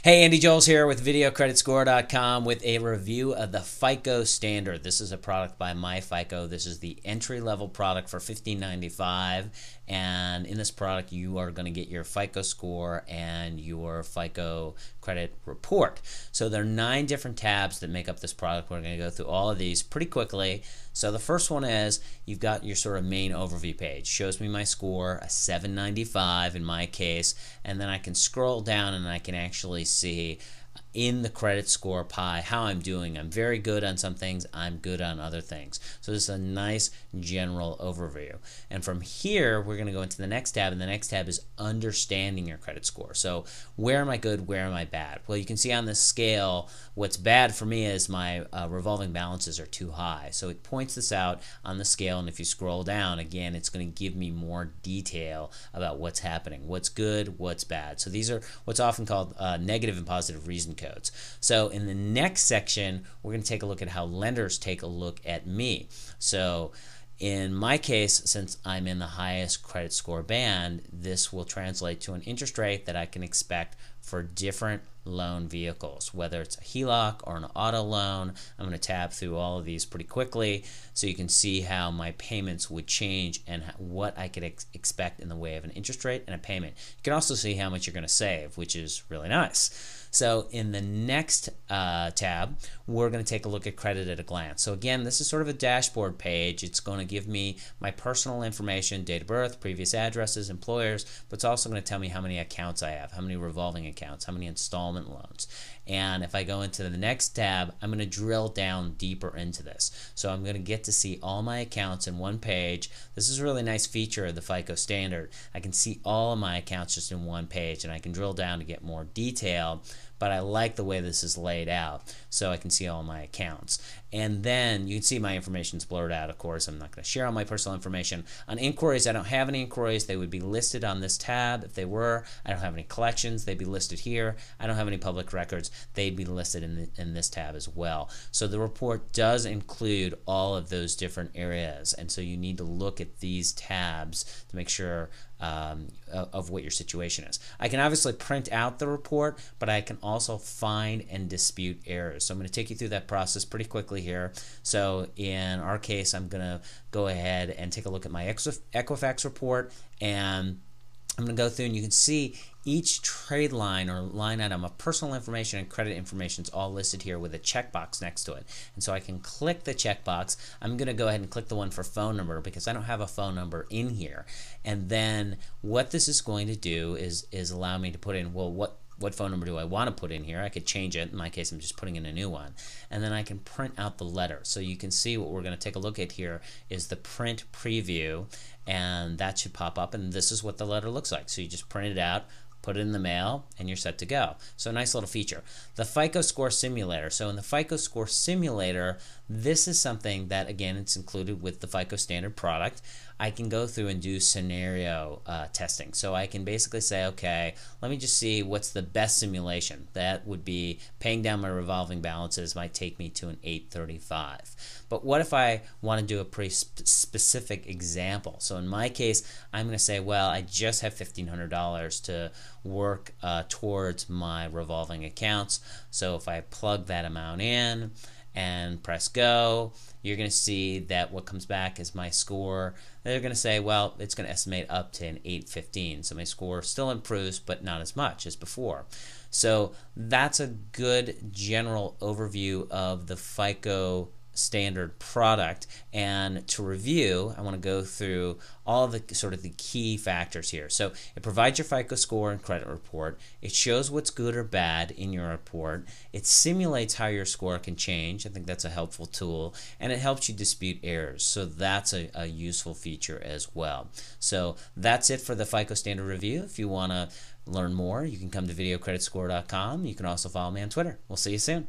Hey, Andy Joels here with VideoCreditScore.com with a review of the FICO Standard. This is a product by MyFICO. This is the entry-level product for $15.95, and in this product you are going to get your FICO score and your FICO credit report. So there are 9 different tabs that make up this product. We're going to go through all of these pretty quickly. So the first one is you've got your sort of main overview page. Shows me my score, a 795 in my case, and then I can scroll down and I can actually see in the credit score pie how I'm doing. I'm very good on some things, I'm good on other things. So this is a nice general overview. And from here we're going to go into the next tab, and the next tab is understanding your credit score. So where am I good, where am I bad? Well, you can see on this scale what's bad for me is my revolving balances are too high. So it points this out on the scale, and if you scroll down again it's going to give me more detail about what's happening, what's good, what's bad. So these are what's often called negative and positive reason codes. So in the next section we're going to take a look at how lenders take a look at me. So in my case, since I'm in the highest credit score band, this will translate to an interest rate that I can expect for different loan vehicles, whether it's a HELOC or an auto loan. I'm going to tab through all of these pretty quickly so you can see how my payments would change and what I could expect in the way of an interest rate and a payment. You can also see how much you're going to save, which is really nice. So in the next tab, we're going to take a look at credit at a glance. So again, this is sort of a dashboard page. It's going to give me my personal information, date of birth, previous addresses, employers, but it's also going to tell me how many accounts I have, how many revolving accounts, how many installment loans. And if I go into the next tab, I'm going to drill down deeper into this. So I'm going to get to see all my accounts in one page. This is a really nice feature of the FICO Standard. I can see all of my accounts just in one page, and I can drill down to get more detail. But I like the way this is laid out, so I can see all my accounts. And then you can see my information's blurred out, of course. I'm not going to share all my personal information. On inquiries, I don't have any inquiries. They would be listed on this tab. If they were, I don't have any collections. They'd be listed here. I don't have any public records. They'd be listed in this tab as well. So the report does include all of those different areas, and so you need to look at these tabs to make sure of what your situation is. I can obviously print out the report, but I can also find and dispute errors. So I'm going to take you through that process pretty quickly here. So in our case, I'm going to go ahead and take a look at my Equifax report, and I'm going to go through, and you can see each trade line or line item of personal information and credit information is all listed here with a checkbox next to it. And so I can click the checkbox. I'm going to go ahead and click the one for phone number because I don't have a phone number in here. And then what this is going to do is allow me to put in, well, what phone number do I want to put in here? I could change it. In my case, I'm just putting in a new one. And then I can print out the letter. So you can see what we're going to take a look at here is the print preview, and that should pop up, and this is what the letter looks like. So you just print it out, put it in the mail, and you're set to go. So a nice little feature. The FICO Score Simulator. So in the FICO Score Simulator, this is something that, again, it's included with the FICO Standard product. I can go through and do scenario testing. So I can basically say, okay, let me just see what's the best simulation. That would be paying down my revolving balances might take me to an 835. But what if I want to do a pretty specific example? So in my case, I'm going to say, well, I just have $1,500 to work towards my revolving accounts. So if I plug that amount in and press go, you're going to see that what comes back is my score. They're going to say, well, it's going to estimate up to an 815. So my score still improves, but not as much as before. So that's a good general overview of the FICO Standard product. And to review, I want to go through all the sort of the key factors here. So it provides your FICO score and credit report. It shows what's good or bad in your report. It simulates how your score can change. I think that's a helpful tool. And it helps you dispute errors. So that's a useful feature as well. So that's it for the FICO Standard review. If you want to learn more, you can come to VideoCreditScore.com. You can also follow me on Twitter. We'll see you soon.